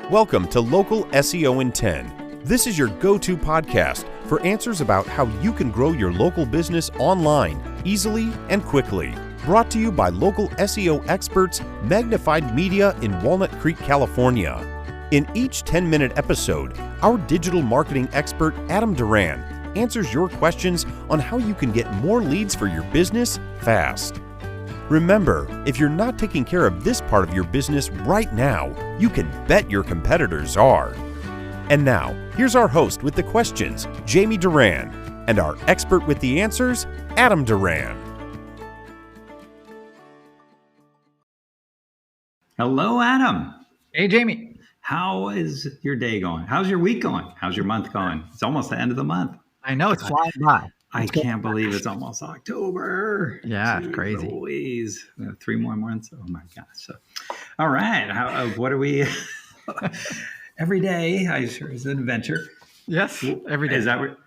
Welcome to Local SEO in 10. This is your go-to podcast for answers about how you can grow your local business online, easily and quickly. Brought to you by local SEO experts, Magnified Media in Walnut Creek, California. In each 10-minute episode, our digital marketing expert, Adam Duran, answers your questions on how you can get more leads for your business fast. Remember, if you're not taking care of this part of your business right now, you can bet your competitors are. And now, here's our host with the questions, Jamie Duran, and our expert with the answers, Adam Duran. Hello, Adam. Hey, Jamie. How is your day going? How's your week going? How's your month going? It's almost the end of the month. I know, it's flying by. I can't believe it's almost October. Yeah, it's crazy. Always 3 more months. Oh my gosh. So, all right. What are we? Every day, I sure is an adventure. Yes, every day. Is that what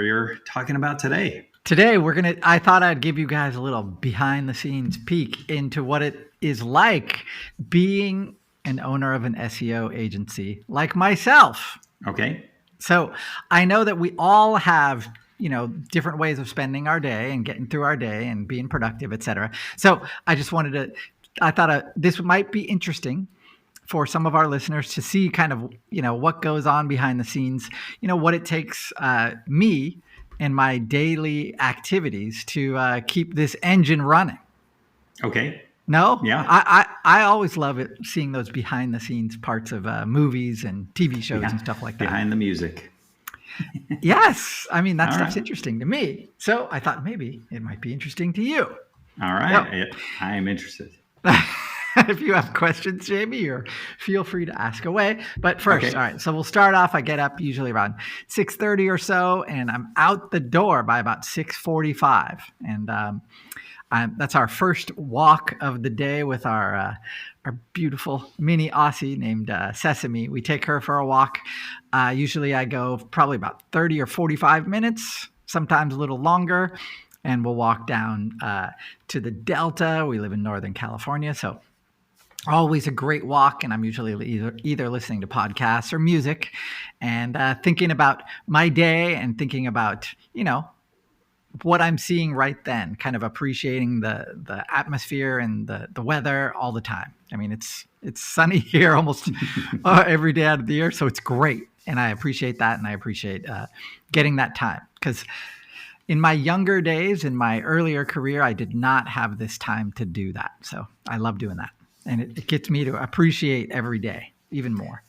you're talking about today? Today, I thought I'd give you guys a little behind the scenes peek into what it is like being an owner of an SEO agency like myself. Okay. So I know that we all have different ways of spending our day and getting through our day and being productive, et cetera. So I thought this might be interesting for some of our listeners to see kind of, what goes on behind the scenes, what it takes me and my daily activities to keep this engine running. Okay. No? Yeah. I always love it, seeing those behind the scenes parts of movies and TV shows and stuff like that. Behind the music. Yes. I mean, that stuff's interesting to me. So I thought maybe it might be interesting to you. All right. I am interested. If you have questions, Jamie, or feel free to ask away. But first, All right. So we'll start off. I get up usually around 6:30 or so, and I'm out the door by about 6:45. And that's our first walk of the day with our beautiful mini Aussie named Sesame. We take her for a walk. Usually I go probably about 30 or 45 minutes, sometimes a little longer, and we'll walk down to the Delta. We live in Northern California, so always a great walk, and I'm usually either listening to podcasts or music and thinking about my day and thinking about, what I'm seeing right then, kind of appreciating the atmosphere and the weather all the time. I mean, it's sunny here almost every day out of the year, so it's great. And I appreciate that, and I appreciate getting that time. Because in my younger days, in my earlier career, I did not have this time to do that. So I love doing that. And it gets me to appreciate every day even more.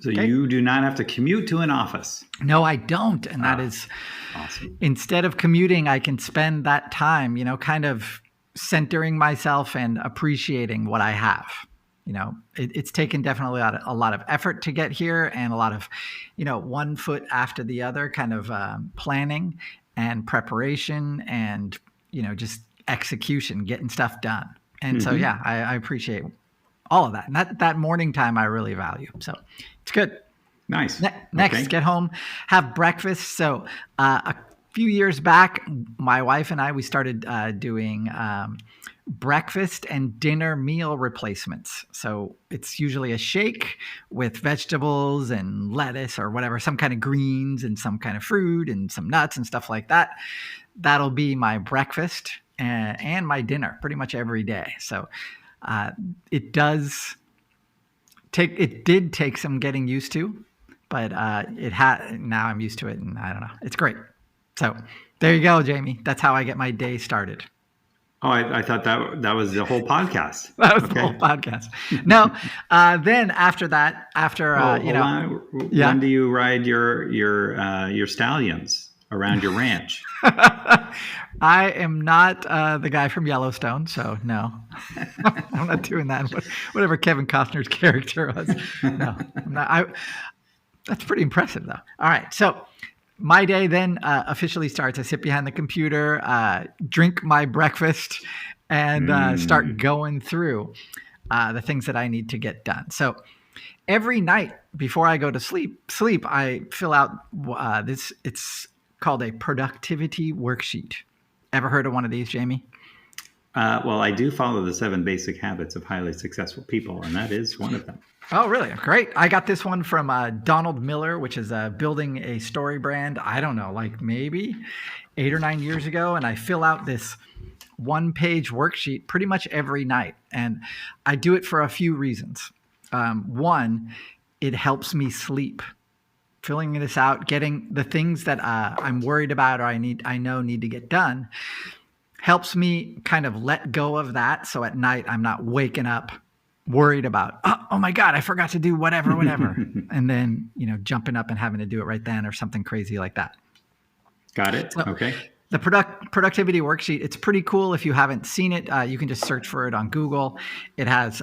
So you do not have to commute to an office. No, I don't. And that is awesome. Instead of commuting, I can spend that time, kind of centering myself and appreciating what I have. It's taken definitely a lot of effort to get here, and a lot of, one foot after the other kind of planning and preparation and, just execution, getting stuff done. And so, yeah, I appreciate all of that. And that morning time I really value. So it's good. Nice. Next, get home, have breakfast. So a few years back, my wife and we started doing breakfast and dinner meal replacements. So it's usually a shake with vegetables and lettuce or whatever, some kind of greens and some kind of fruit and some nuts and stuff like that. That'll be my breakfast and my dinner pretty much every day. So it did take some getting used to, but now I'm used to it, and I don't know. It's great. So there you go, Jamie. That's how I get my day started. Oh, I thought that was the whole podcast. That was the whole podcast. No, then after that, when do you ride your stallions around your ranch? I am not the guy from Yellowstone, so no, I'm not doing that. Whatever Kevin Costner's character was. No, I'm not. That's pretty impressive, though. All right, so my day then officially starts. I sit behind the computer, drink my breakfast, and start going through the things that I need to get done. So every night before I go to sleep, I fill out this. It's called a productivity worksheet. Ever heard of one of these, Jamie? Well, I do follow the 7 basic habits of highly successful people, and that is one of them. Oh, really? Great. I got this one from Donald Miller, which is building a story brand. I don't know, like maybe 8 or 9 years ago. And I fill out this 1-page worksheet pretty much every night. And I do it for a few reasons. One, it helps me sleep. Filling this out, getting the things that I'm worried about or I know need to get done, helps me kind of let go of that. So at night, I'm not waking up worried about, oh my God, I forgot to do whatever. And then, jumping up and having to do it right then or something crazy like that. Got it. So, okay. The productivity worksheet, it's pretty cool. If you haven't seen it, you can just search for it on Google. It has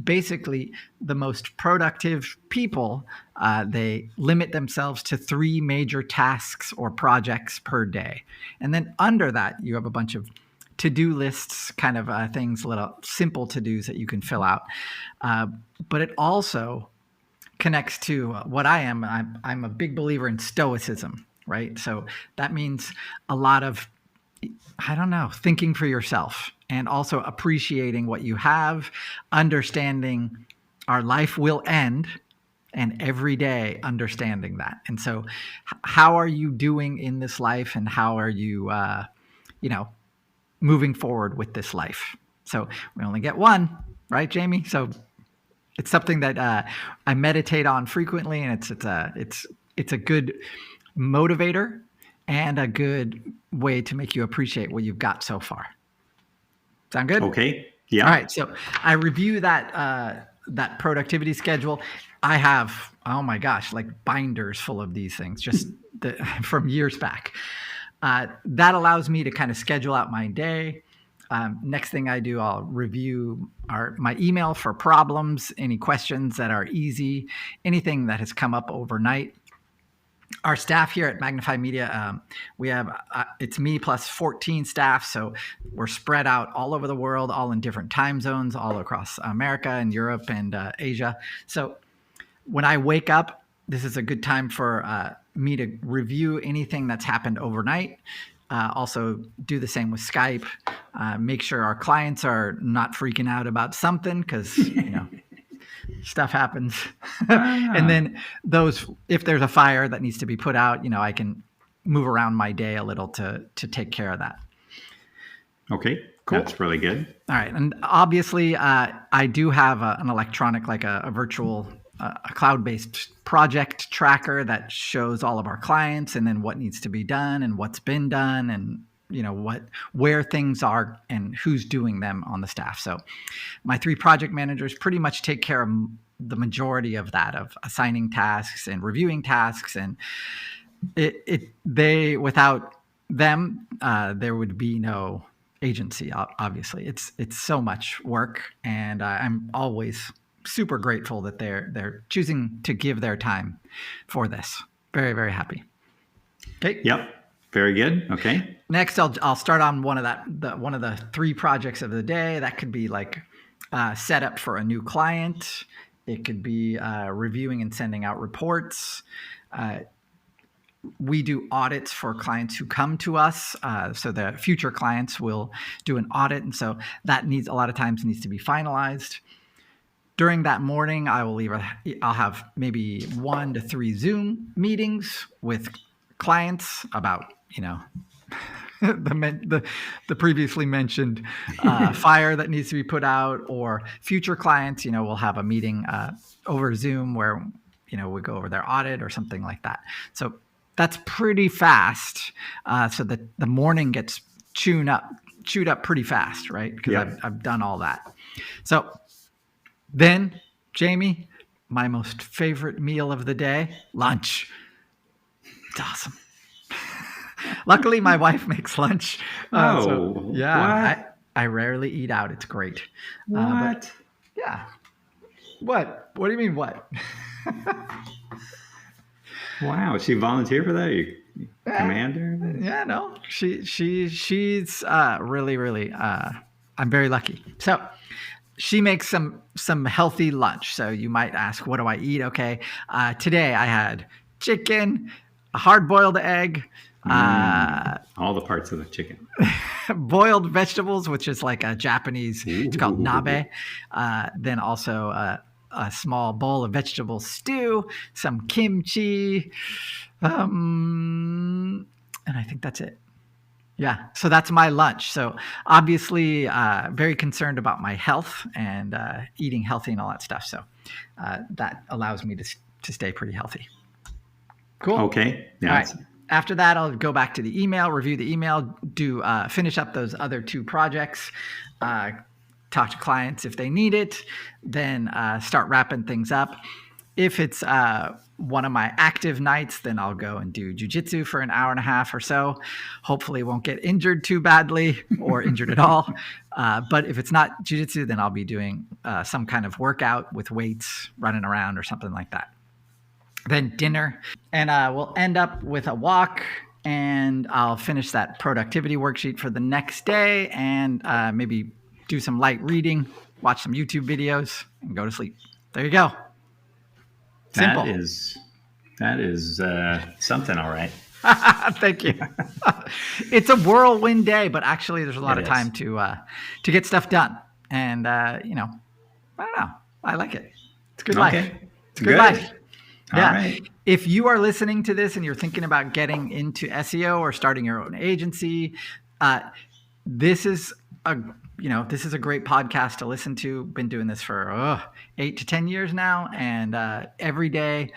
basically the most productive people. They limit themselves to 3 major tasks or projects per day. And then under that, you have a bunch of to-do lists, kind of things, little simple to-dos that you can fill out. But it also connects to what I am. I'm a big believer in stoicism. Right. So that means a lot of, thinking for yourself and also appreciating what you have, understanding our life will end, and every day understanding that. And so how are you doing in this life, and how are you, moving forward with this life? So we only get one, right, Jamie? So it's something that I meditate on frequently, and it's a good motivator and a good way to make you appreciate what you've got so far. Sound good? Okay. Yeah. All right. So I review that productivity schedule. I have, oh my gosh, like binders full of these things, just from years back. That allows me to kind of schedule out my day. Next thing I do, I'll review my email for problems, any questions that are easy, anything that has come up overnight. Our staff here at Magnified Media, we have, it's me plus 14 staff. So we're spread out all over the world, all in different time zones, all across America and Europe and Asia. So when I wake up, this is a good time for me to review anything that's happened overnight. Also do the same with Skype. Make sure our clients are not freaking out about something because, stuff happens. And then if there's a fire that needs to be put out, I can move around my day a little to take care of that. Okay. Cool. That's really good. All right. And obviously I do have an electronic, like a virtual, a cloud-based project tracker that shows all of our clients and then what needs to be done and what's been done and where things are and who's doing them on the staff. So my 3 project managers pretty much take care of the majority of that, of assigning tasks and reviewing tasks. And without them, there would be no agency. Obviously, it's so much work, and I'm always super grateful that they're choosing to give their time for this. Very, very happy. Okay. Yep. Very good. Okay. Next, I'll start on one of the 3 projects of the day. That could be like setup for a new client. It could be reviewing and sending out reports. We do audits for clients who come to us. So the future clients will do an audit. And so that a lot of times needs to be finalized. During that morning, I'll have maybe 1 to 3 Zoom meetings with clients about, the previously mentioned fire that needs to be put out, or future clients, we'll have a meeting over Zoom where, we go over their audit or something like that. So that's pretty fast. So that the morning gets chewed up pretty fast, right? Because I've done all that. So then, Jamie, my most favorite meal of the day, lunch. It's awesome. Luckily, my wife makes lunch. What? I rarely eat out. It's great. What? Yeah. What? What do you mean, what? Wow. She volunteered for that? You command her? Yeah, no. She's really, really, I'm very lucky. So she makes some healthy lunch. So you might ask, what do I eat? Okay. Today I had chicken, a hard-boiled egg, All the parts of the chicken. Boiled vegetables, which is like a Japanese, it's called nabe. Then also a small bowl of vegetable stew, some kimchi, and I think that's it. Yeah, so that's my lunch. So obviously very concerned about my health and eating healthy and all that stuff. So that allows me to stay pretty healthy. Cool. Okay. Yeah. All right. After that, I'll go back to the email, review the email, finish up those other 2 projects, talk to clients if they need it, then start wrapping things up. If it's one of my active nights, then I'll go and do jujitsu for an hour and a half or so. Hopefully won't get injured too badly or injured at all. But if it's not jujitsu, then I'll be doing some kind of workout with weights, running around or something like that. Then dinner, and we'll end up with a walk, and I'll finish that productivity worksheet for the next day, and maybe do some light reading, watch some YouTube videos, and go to sleep. There you go. Simple. That is something, all right. Thank you. It's a whirlwind day, but actually there's a lot of time to get stuff done. And, I don't know. I like it. It's a good life. It's a good life. Yeah. Right. If you are listening to this and you're thinking about getting into SEO or starting your own agency, this is a great podcast to listen to. Been doing this for 8 to 10 years now, and every day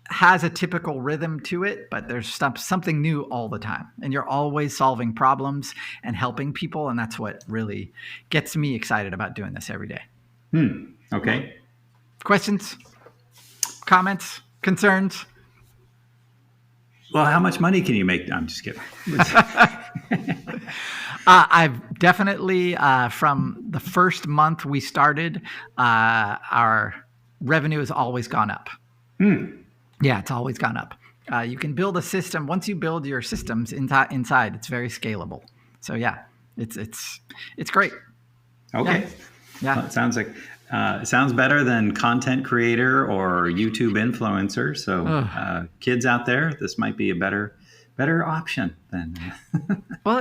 has a typical rhythm to it, but there's something new all the time, and you're always solving problems and helping people, and that's what really gets me excited about doing this every day. Okay. Questions? Comments? Concerns? Well, how much money can you make? I'm just kidding. I've definitely, from the first month we started, our revenue has always gone up. Yeah, it's always gone up. You can build a system. Once you build your systems inside, it's very scalable. So yeah, it's great. Okay. Yeah. Well, it sounds like it sounds better than content creator or YouTube influencer. So kids out there, this might be a better option than. Well,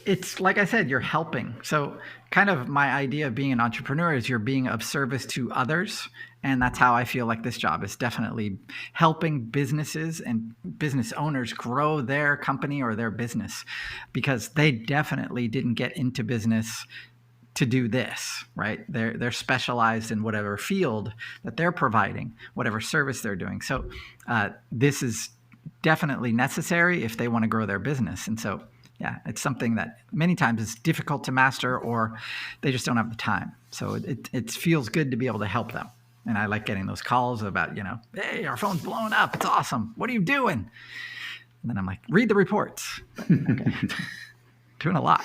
it's like I said, you're helping. So kind of my idea of being an entrepreneur is you're being of service to others. And that's how I feel like this job is definitely helping businesses and business owners grow their company or their business, because they definitely didn't get into business to do this, right? They're specialized in whatever field that they're providing, whatever service they're doing. So this is definitely necessary if they want to grow their business. And so, yeah, it's something that many times is difficult to master, or they just don't have the time. So it feels good to be able to help them. And I like getting those calls about, hey, our phone's blowing up. It's awesome. What are you doing? And then I'm like, read the reports. Okay. Doing a lot.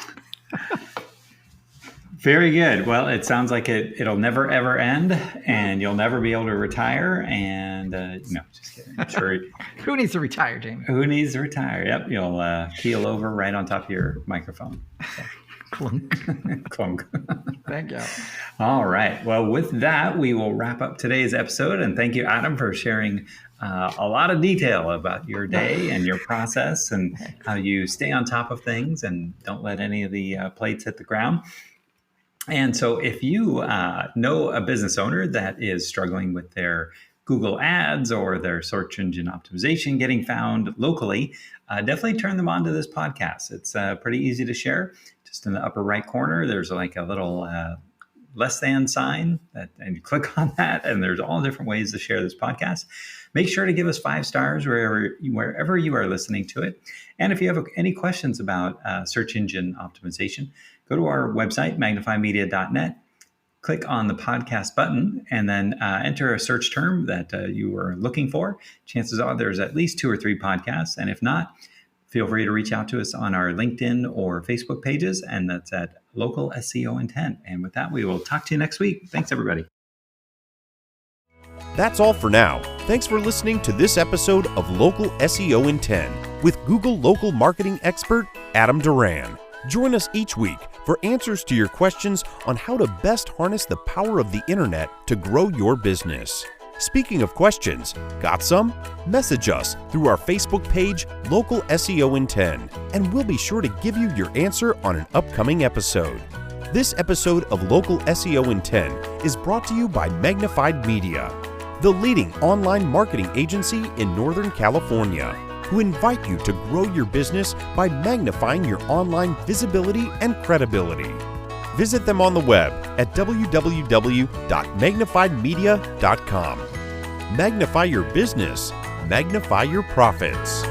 Very good. Well, it sounds like it'll never, ever end, and you'll never be able to retire. And no, just kidding. I'm sure. Who needs to retire, Jamie? Who needs to retire? Yep. You'll keel over right on top of your microphone. So. Clunk. Clunk. Thank you. All right. Well, with that, we will wrap up today's episode. And thank you, Adam, for sharing a lot of detail about your day and your process and how you stay on top of things and don't let any of the plates hit the ground. And so if you know a business owner that is struggling with their Google ads or their search engine optimization getting found locally, definitely turn them on to this podcast. It's pretty easy to share. Just in the upper right corner, there's like a little less than sign, and you click on that, and there's all different ways to share this podcast. Make sure to give us 5 stars wherever you are listening to it. And if you have any questions about search engine optimization, go to our website, magnifiedmedia.net, click on the podcast button, and then enter a search term that you are looking for. Chances are there's at least 2 or 3 podcasts. And if not, feel free to reach out to us on our LinkedIn or Facebook pages, and that's at Local SEO Intent. And with that, we will talk to you next week. Thanks, everybody. That's all for now. Thanks for listening to this episode of Local SEO in 10 with Google local marketing expert Adam Duran. Join us each week for answers to your questions on how to best harness the power of the internet to grow your business. Speaking of questions, got some? Message us through our Facebook page, Local SEO in 10, and we'll be sure to give you your answer on an upcoming episode. This episode of Local SEO in 10 is brought to you by Magnified Media, the leading online marketing agency in Northern California, who invite you to grow your business by magnifying your online visibility and credibility. Visit them on the web at www.magnifiedmedia.com. Magnify your business, magnify your profits.